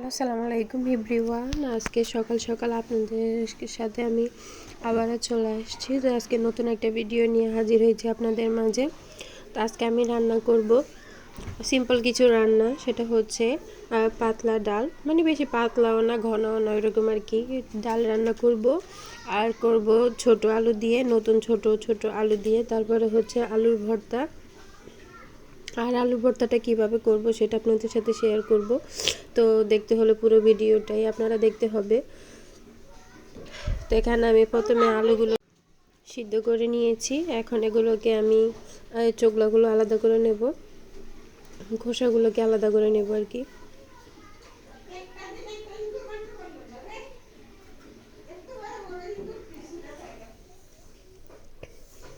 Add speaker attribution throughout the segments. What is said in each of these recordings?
Speaker 1: আসসালামু আলাইকুম এভরিওয়ান। আজকে সকাল সকাল আপনাদের সাথে আমি আবারও চলে আসছি। তো আজকে নতুন একটা ভিডিও নিয়ে হাজির হয়েছি আপনাদের মাঝে। তো আজকে আমি রান্না করব সিম্পল কিছু রান্না, সেটা হচ্ছে পাতলা ডাল, মানে বেশি পাতলাও না ঘনও না, এরকম আর কি ডাল রান্না করব। আর করব ছোট আলু দিয়ে, নতুন ছোট ছোট আলু দিয়ে, তারপরে হচ্ছে আলুর ভর্তা। আর আলু ভর্তাটা কীভাবে করব সেটা আপনাদের সাথে শেয়ার করব। তো দেখতে হলে পুরো ভিডিওটাই আপনারা দেখতে হবে। তো এখানে আমি প্রথমে আলুগুলো সিদ্ধ করে নিয়েছি। এখন এগুলোকে আমি চোকলাগুলো আলাদা করে নেব, খোসাগুলোকে আলাদা করে নেব আর কি।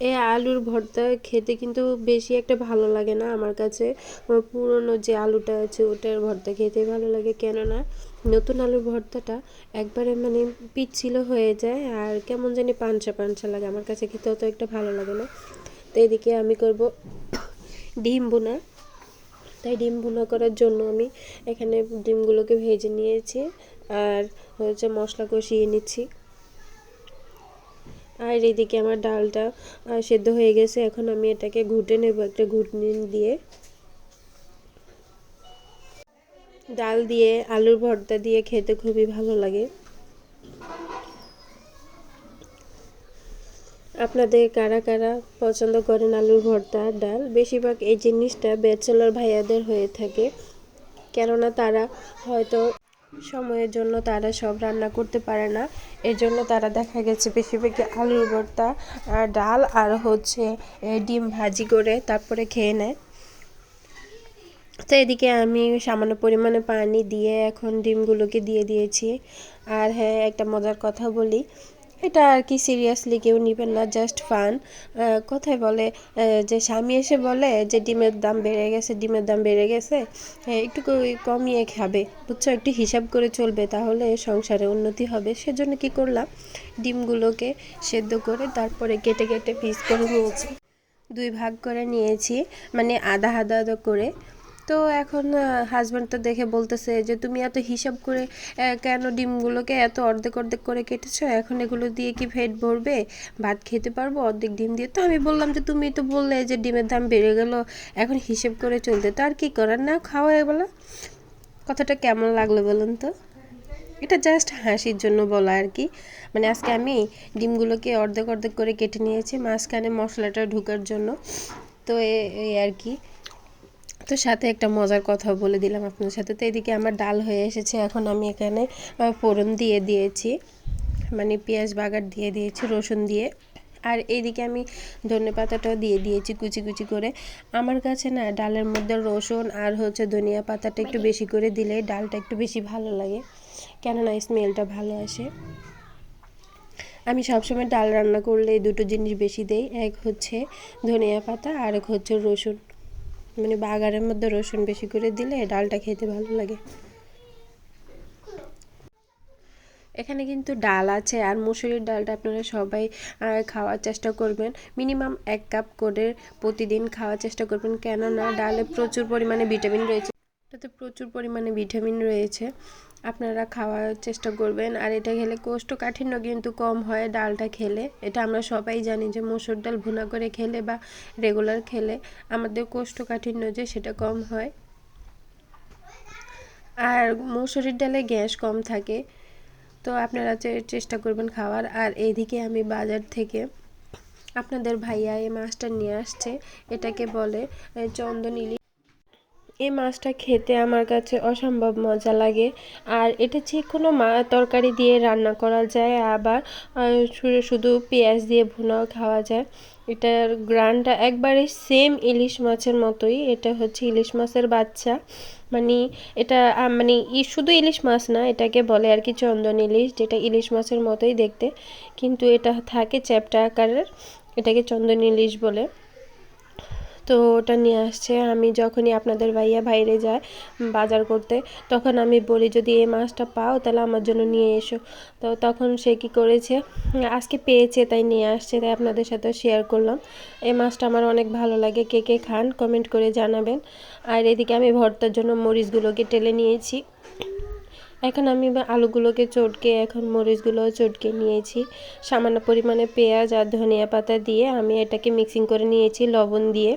Speaker 1: এই আলুর ভর্তা খেতে কিন্তু বেশি একটা ভালো লাগে না আমার কাছে। পুরনো যে আলুটা আছে ওটার ভর্তা খেতে ভালো লাগে, কেননা নতুন আলুর ভর্তাটা একবারে মানে পিচ্ছিল হয়ে যায় আর কেমন জানি পানসা পানসা লাগে, আমার কাছে খেতে অত একটা ভালো লাগে না। তো এদিকে আমি করব ডিম বোনা। তাই ডিম বোনা করার জন্য আমি এখানে ডিমগুলোকে ভেজে নিয়েছি আর হচ্ছে মশলা কষিয়ে নিচ্ছি। আর এদিকে আমার ডালটা সেদ্ধ হয়ে গেছে। এখন আমি এটাকে ঘুটে নেব একটা ঘুটনি দিয়ে। ডাল দিয়ে আলুর ভর্তা দিয়ে খেতে খুবই ভালো লাগে। আপনাদের কারা কারা পছন্দ করেন আলুর ভর্তা আর ডাল? বেশিরভাগ এই জিনিসটা ব্যাচেলর ভাইয়াদের হয়ে থাকে, কেননা তারা হয়তো সময়ের জন্য তারা সব রান্না করতে পারে না। এর জন্য তারা দেখা গেছে বেশিরভাগই আলুর ভর্তা, ডাল আর হচ্ছে ডিম ভাজি করে তারপরে খেয়ে নেয়। তো এদিকে আমি সামান্য পরিমাণে পানি দিয়ে এখন ডিমগুলোকে দিয়ে দিয়েছি। আর হ্যাঁ, একটা মজার কথা বলি, এটা আর কি সিরিয়াসলি কেউ নেবেন না, জাস্ট ফান। কথায় বলে যে স্বামী এসে বলে যে ডিমের দাম বেড়ে গেছে, ডিমের দাম বেড়ে গেছে, একটু কমিয়ে খাবে, বুঝছো, একটু হিসাব করে চলবে, তাহলে সংসারে উন্নতি হবে। সেজন্য কি করলাম, ডিমগুলোকে সেদ্ধ করে তারপরে কেটে কেটে পিস করে নিয়েছি, দুই ভাগ করে নিয়েছি, মানে আধা আধা আধা করে। তো এখন হাজব্যান্ড তো দেখে বলতেছে যে তুমি এত হিসাব করে কেন ডিমগুলোকে এত অর্ধেক অর্ধেক করে কেটেছো, এখন এগুলো দিয়ে কি পেট ভরবে, ভাত খেতে পারবো অর্ধেক ডিম দিয়ে? তো আমি বললাম যে তুমি তো বললে যে ডিমের দাম বেড়ে গেল, এখন হিসেব করে চলতে, তো আর কি করার, না খাওয়া এগুলো। কথাটা কেমন লাগলো বলুন তো? এটা জাস্ট হাসির জন্য বলা আর কি। মানে আজকে আমি ডিমগুলোকে অর্ধেক অর্ধেক করে কেটে নিয়েছি মাঝখানে মশলাটা ঢোকার জন্য। তো এই আর কি। তো সাথে একটা মজার কথা বলে দিলাম আপনার সাথে। তো এদিকে আমার ডাল হয়ে এসেছে, এখন আমি এখানে ফোড়ন দিয়ে দিয়েছি, মানে পেঁয়াজ বাগার দিয়ে দিয়েছি রসুন দিয়ে। আর এইদিকে আমি ধনেপাতাটাও দিয়ে দিয়েছি কুচি কুচি করে। আমার কাছে না ডালের মধ্যে রসুন আর হচ্ছে ধনিয়া পাতাটা একটু বেশি করে দিলে ডালটা একটু বেশি ভালো লাগে, কেননা স্মেলটা ভালো আসে। আমি সবসময় ডাল রান্না করলে এই দুটো জিনিস বেশি দেই, এক হচ্ছে ধনিয়া পাতা আর এক হচ্ছে রসুন, মানে বাগারের মধ্যে রসুন বেশি করে দিলে ডালটা খেতে ভালো লাগে। এখানে কিন্তু ডাল আছে, আর মুসুরির ডালটা আপনারা সবাই খাওয়ার চেষ্টা করবেন, মিনিমাম 1 কাপ করে প্রতিদিন খাওয়ার চেষ্টা করবেন, কেননা ডালে প্রচুর পরিমাণে ভিটামিন রয়েছে, এটাতে প্রচুর পরিমাণে ভিটামিন রয়েছে, আপনারা খাওয়ার চেষ্টা করবেন। আর এটা খেলে কোষ্ঠকাঠিন্য কিন্তু কম হয় ডালটা খেলে, এটা আমরা সবাই জানি যে মসুর ডাল ভুনা করে খেলে বা রেগুলার খেলে আমাদের কোষ্ঠকাঠিন্য যে সেটা কম হয়। আর মসুরির ডালে গ্যাস কম থাকে, তো আপনারা চেষ্টা করবেন খাওয়ার। আর এইদিকে আমি বাজার থেকে আপনাদের ভাইয়া এই মাছটা নিয়ে আসছে, এটাকে বলে চন্দন ইলিশ। এই মাছটা খেতে আমার কাছে অসম্ভব মজা লাগে। আর এটা যে কোনো তরকারি দিয়ে রান্না করা যায়, আবার শুধু পেঁয়াজ দিয়ে ভুনাও খাওয়া যায়। এটার গ্রানটা একবারে সেম ইলিশ মাছের মতোই, এটা হচ্ছে ইলিশ মাছের বাচ্চা, মানে এটা মানে শুধু ইলিশ মাছ না, এটাকে বলে আর কি চন্দন ইলিশ, যেটা ইলিশ মাছের মতোই দেখতে, কিন্তু এটা থাকে চ্যাপ্টা আকারের, এটাকে চন্দন ইলিশ বলে। তো ওটা নিয়ে আসছে। আমি যখনই আপনাদের ভাইয়া বাইরে যায় বাজার করতে, তখন আমি বলি যদি এই মাছটা পাও তাহলে আমার জন্য নিয়ে এসো। তো তখন সে কী করেছে, আজকে পেয়েছে তাই নিয়ে আসছে, তাই আপনাদের সাথে শেয়ার করলাম। এই মাছটা আমার অনেক ভালো লাগে, কে কে খান কমেন্ট করে জানাবেন। আর এদিকে আমি ভর্তার জন্য মরিচগুলোকে টেলে নিয়েছি। এখন আমি আলুগুলোকে চটকে এখন মরিচগুলো চটকে নিয়েছি। সামান্য পরিমাণে পেঁয়াজ আর ধনিয়া পাতা দিয়ে আমি এটাকে মিক্সিং করে নিয়েছি লবণ দিয়ে।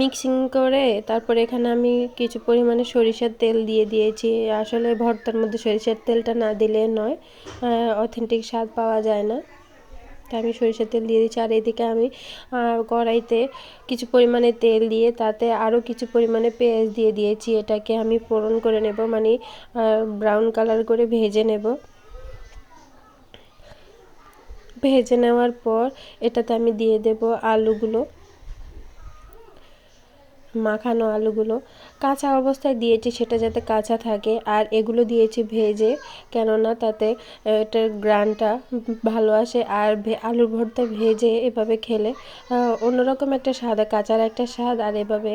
Speaker 1: মিক্সিং করে তারপরে এখানে আমি কিছু পরিমাণে সরিষার তেল দিয়ে দিয়েছি। আসলে ভর্তার মধ্যে সরিষার তেলটা না দিলে নয়, অথেন্টিক স্বাদ পাওয়া যায় না। তাই আমি সরিষার তেল দিয়ে দিচ্ছি। আর এদিকে আমি কড়াইতে কিছু পরিমাণে তেল দিয়ে তাতে আরও কিছু পরিমাণে পেঁয়াজ দিয়ে দিয়েছি। এটাকে আমি ফোড়ন করে নেব, মানে ব্রাউন কালার করে ভেজে নেব। ভেজে নেওয়ার পর এটাতে আমি দিয়ে দেব আলুগুলো, মাখানো আলুগুলো। কাঁচা অবস্থায় দিয়েছি সেটা যাতে কাঁচা থাকে, আর এগুলো দিয়েছি ভেজে, কেননা তাতে এটার গ্রানটা ভালো আসে। আর আলুর ভর্তা ভেজে এভাবে খেলে অন্যরকম একটা স্বাদ, কাঁচার একটা স্বাদ, আর এভাবে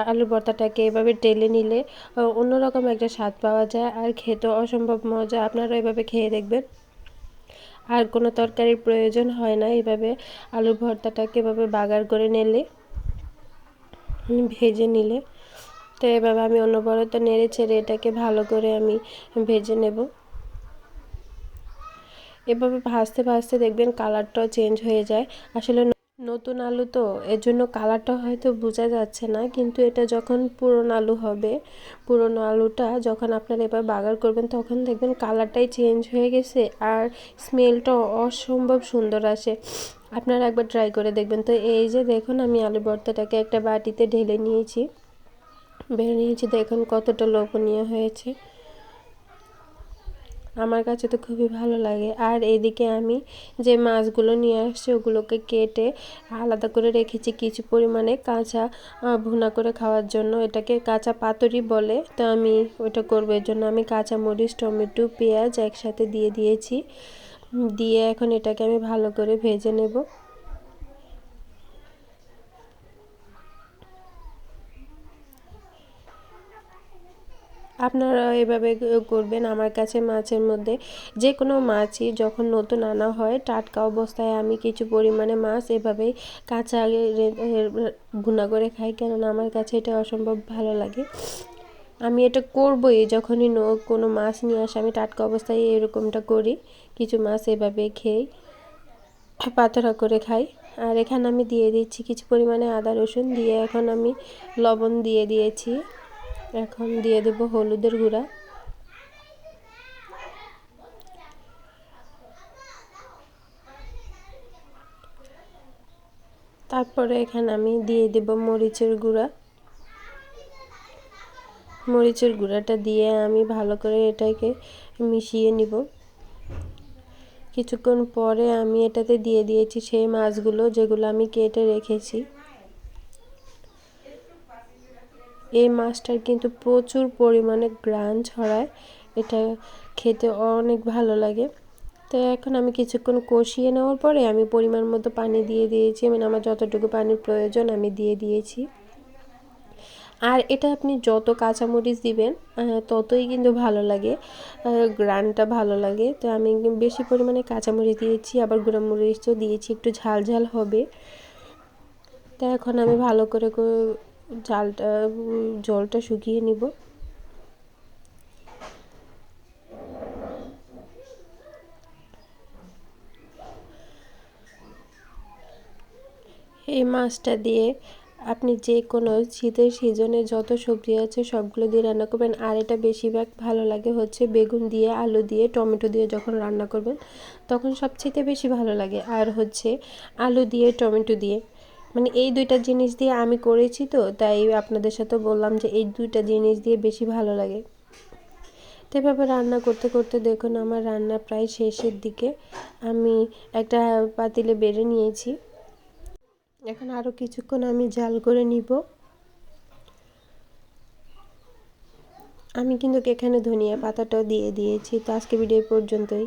Speaker 1: আলুর ভর্তাটাকে এভাবে টেলে নিলে অন্যরকম একটা স্বাদ পাওয়া যায়, আর খেতেও অসম্ভব মজা। আপনারা এভাবে খেয়ে দেখবেন। আর কোনো তরকারির প্রয়োজন হয় না, এভাবে আলুর ভর্তাটাকে এভাবে বাগার করে নিলে, ভেজে নিলে। তো এভাবে আমি অনবরত নেড়ে ছেড়ে এটাকে ভালো করে আমি ভেজে নেব। এভাবে ভাজতে ভাজতে দেখবেন কালারটাও চেঞ্জ হয়ে যায়। আসলে নতুন আলু তো, এর জন্য কালারটা হয়তো বোঝা যাচ্ছে না, কিন্তু এটা যখন পুরনো আলু হবে, পুরনো আলুটা যখন আপনারা এবার বাগার করবেন তখন দেখবেন কালারটাই চেঞ্জ হয়ে গেছে, আর স্মেলটাও অসম্ভব সুন্দর আসে। আপনারা একবার ট্রাই করে দেখবেন। তো এই যে দেখুন আমি আলু ভর্তাটাকে একটা বাটিতে ঢেলে নিয়েছি, বেড়ে নিয়েছি। দেখুন কতটা লোভনীয় হয়েছে, আমার কাছে তো খুবই ভালো লাগে। আর এদিকে আমি যে মাছগুলো নিয়ে আসছি ওগুলোকে কেটে আলাদা করে রেখেছি কিছু পরিমাণে কাঁচা ভুনা করে খাওয়ার জন্য। এটাকে কাঁচা পাতুরি বলে। তো আমি ওটা করবো, এর জন্য আমি কাঁচা মরিচ, টমেটো, পেঁয়াজ একসাথে দিয়ে দিয়েছি। দিয়ে এখন এটাকে আমি ভালো করে ভেজে নেব। আপনারা এভাবে করবেন। আমার কাছে মাছের মধ্যে যে কোনো মাছই যখন নতুন আনা হয় টাটকা অবস্থায় আমি কিছু পরিমাণে মাছ এভাবেই কাঁচা ভুনা করে খাই, কেননা আমার কাছে এটা অসম্ভব ভালো লাগে। আমি এটা করবই, যখনই কোনো মাছ নিয়ে আসে আমি টাটকা অবস্থায় এরকমটা করি। কিছু মাছ এভাবে খেয়ে পাতলা করে খাই। আর এখানে আমি দিয়ে দিচ্ছি কিছু পরিমাণে আদা রসুন দিয়ে, এখন আমি লবণ দিয়ে দিয়েছি। এখন দিয়ে দেব হলুদের গুঁড়া, তারপরে এখানে আমি দিয়ে দেব মরিচের গুঁড়া। মরিচের গুঁড়াটা দিয়ে আমি ভালো করে এটাকে মিশিয়ে নিব। কিছুক্ষণ পরে আমি এটাতে দিয়ে দিয়েছি সেই মাছগুলো যেগুলো আমি কেটে রেখেছি। এই মাছটার কিন্তু প্রচুর পরিমাণে গ্রান ছড়ায়, এটা খেতে অনেক ভালো লাগে। তো এখন আমি কিছুক্ষণ কষিয়ে নেওয়ার পরে আমি পরিমাণ মতো পানি দিয়ে দিয়েছি, মানে আমার যতটুকু পানির প্রয়োজন আমি দিয়ে দিয়েছি। আর এটা আপনি যত কাঁচামরিচ দিবেন ততই কিন্তু ভালো লাগে, গ্রানটা ভালো লাগে। তো আমি বেশি পরিমাণে কাঁচামরিচ দিয়েছি, আবার গুঁড়া মরিচও দিয়েছি, একটু ঝাল ঝাল হবে। তো এখন আমি ভালো করে জলটা শুকিয়ে নিব। এই মাছটা দিয়ে আপনি যে কোনো শীতের সিজনে যত সবজি আছে সবগুলো দিয়ে রান্না করবেন। আর এটা বেশিরভাগ ভালো লাগে হচ্ছে বেগুন দিয়ে, আলু দিয়ে, টমেটো দিয়ে যখন রান্না করবেন তখন সবচেয়ে বেশি ভালো লাগে। আর হচ্ছে আলু দিয়ে, টমেটো দিয়ে, মানে এই দুইটা জিনিস দিয়ে আমি করেছি, তো তাই আপনাদের সাথে বললাম যে এই দুইটা জিনিস দিয়ে বেশি ভালো লাগে। তো এভাবে রান্না করতে করতে দেখুন আমার রান্না প্রায় শেষের দিকে। আমি একটা পাতিলে বেড়ে নিয়েছি, এখন আরও কিছুক্ষণ আমি জাল করে নিব। আমি কিন্তু এখানে ধনিয়া পাতাটাও দিয়ে দিয়েছি। তো আজকে ভিডিও পর্যন্তই।